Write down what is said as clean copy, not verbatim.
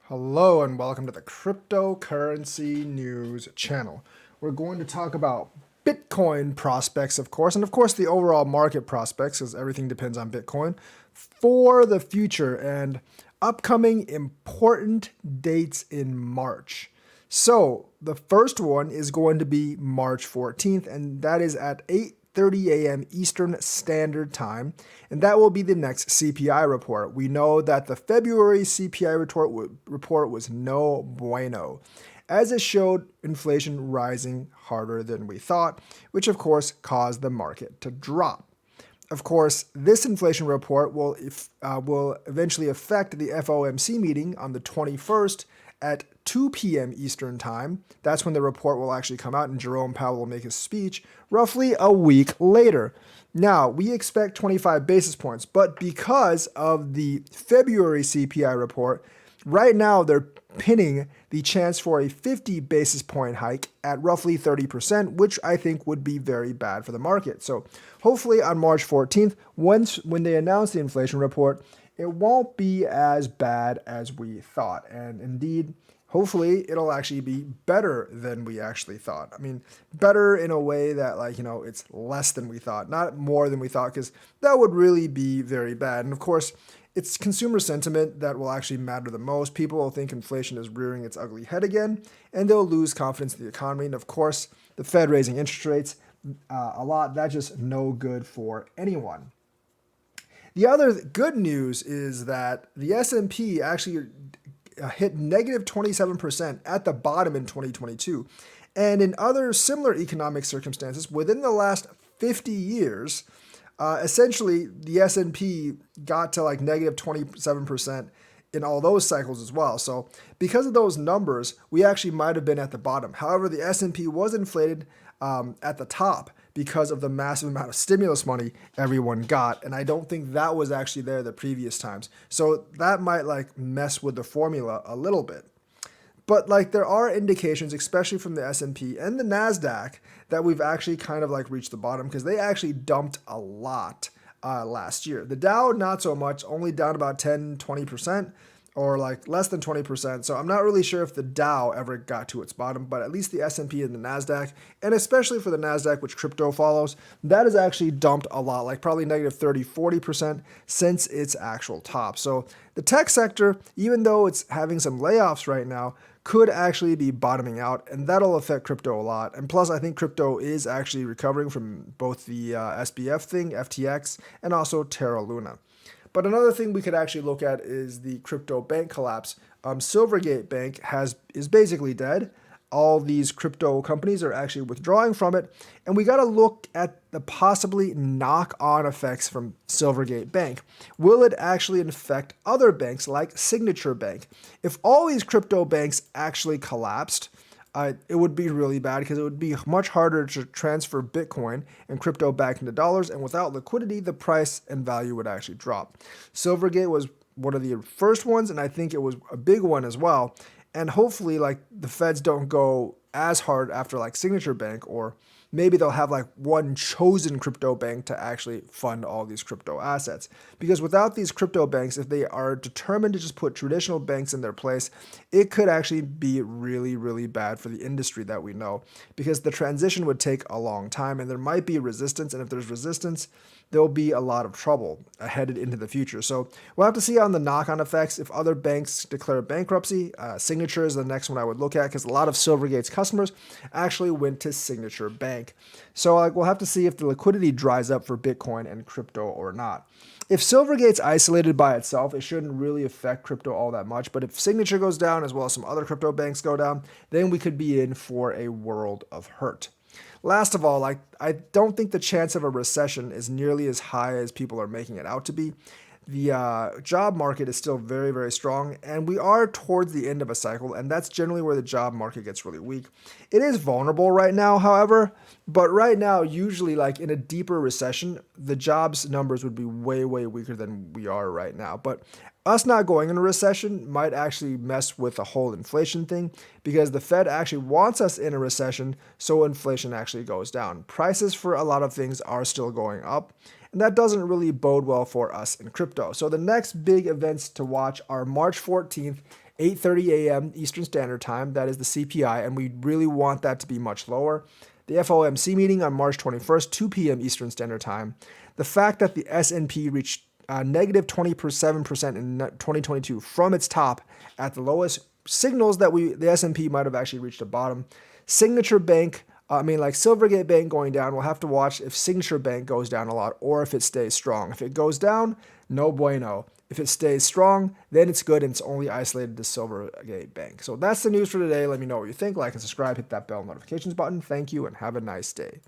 Hello and welcome to the Cryptocurrency News channel. We're going to talk about Bitcoin prospects, of course, and of course the overall market prospects, because everything depends on Bitcoin, for the future and upcoming important dates in March. So the first one is going to be March 14th, and that is at 8:30 a.m. Eastern Standard Time, and that will be the next CPI report. We know that the February CPI report was no bueno, as it showed inflation rising harder than we thought, which of course caused the market to drop. Of course, this inflation report will eventually affect the FOMC meeting on the 21st at 2 p.m. Eastern Time. That's when the report will actually come out and Jerome Powell will make his speech roughly a week later. Now, we expect 25 basis points, but because of the February CPI report, right now they're pinning the chance for a 50 basis point hike at roughly 30%, which I think would be very bad for the market. So hopefully on March 14th, when they announce the inflation report, it won't be as bad as we thought. And indeed, hopefully it'll actually be better than we actually thought. I mean, better in a way that it's less than we thought, not more than we thought, because that would really be very bad. And of course, it's consumer sentiment that will actually matter the most. People will think inflation is rearing its ugly head again, and they'll lose confidence in the economy. And of course, the Fed raising interest rates a lot, that's just no good for anyone. The other good news is that the S&P actually hit negative 27% at the bottom in 2022. And in other similar economic circumstances, within the last 50 years, essentially the S&P got to like negative 27% in all those cycles as well. So because of those numbers, we actually might have been at the bottom. However, the S&P was inflated at the top because of the massive amount of stimulus money everyone got. And I don't think that was actually there the previous times. So that might like mess with the formula a little bit. But like there are indications, especially from the S&P and the NASDAQ, that we've actually kind of like reached the bottom because they actually dumped a lot last year. The Dow, not so much, only down about 10, 20%, or like less than 20%. So I'm not really sure if the Dow ever got to its bottom, but at least the S&P and the NASDAQ, and especially for the NASDAQ, which crypto follows, that has actually dumped a lot, like probably negative 30, 40% since its actual top. So the tech sector, even though it's having some layoffs right now, could actually be bottoming out, and that'll affect crypto a lot. And plus, I think crypto is actually recovering from both the SBF thing, FTX, and also Terra Luna. But another thing we could actually look at is the crypto bank collapse. Silvergate Bank is basically dead. All these crypto companies are actually withdrawing from it, and we got to look at the possibly knock-on effects from Silvergate Bank. Will it actually affect other banks like Signature Bank? If all these crypto banks actually collapsed, it would be really bad because it would be much harder to transfer Bitcoin and crypto back into dollars, and without liquidity, the price and value would actually drop. Silvergate was one of the first ones, and I think it was a big one as well. And hopefully, like the feds don't go as hard after like Signature Bank, or maybe they'll have like one chosen crypto bank to actually fund all these crypto assets. Because without these crypto banks, if they are determined to just put traditional banks in their place, it could actually be really, really bad for the industry that we know. Because the transition would take a long time and there might be resistance. And if there's resistance, there'll be a lot of trouble headed into the future. So we'll have to see on the knock-on effects if other banks declare bankruptcy. Signature is the next one I would look at because a lot of Silvergate's customers actually went to Signature Bank. So we'll have to see if the liquidity dries up for Bitcoin and crypto or not. If Silvergate's isolated by itself, it shouldn't really affect crypto all that much. But if Signature goes down as well as some other crypto banks go down, then we could be in for a world of hurt. Last of all, I don't think the chance of a recession is nearly as high as people are making it out to be. The job market is still very, very strong, and we are towards the end of a cycle, and that's generally where the job market gets really weak. It is vulnerable right now, however, but right now, usually like in a deeper recession, the jobs numbers would be way, way weaker than we are right now. But us not going in a recession might actually mess with the whole inflation thing because the Fed actually wants us in a recession so inflation actually goes down. Prices for a lot of things are still going up, and that doesn't really bode well for us in crypto. So the next big events to watch are March 14th 8:30 a.m. Eastern Standard Time. That is the CPI, and we really want that to be much lower. The FOMC meeting on March 21st, 2 p.m. Eastern Standard Time. The fact that the S&P reached negative 27% in 2022 from its top at the lowest signals that the S&P might have actually reached a bottom. Signature Bank, like Silvergate Bank going down, we'll have to watch if Signature Bank goes down a lot or if it stays strong. If it goes down, no bueno. If it stays strong, then it's good and it's only isolated to Silvergate Bank. So that's the news for today. Let me know what you think. Like and subscribe, hit that bell notifications button. Thank you and have a nice day.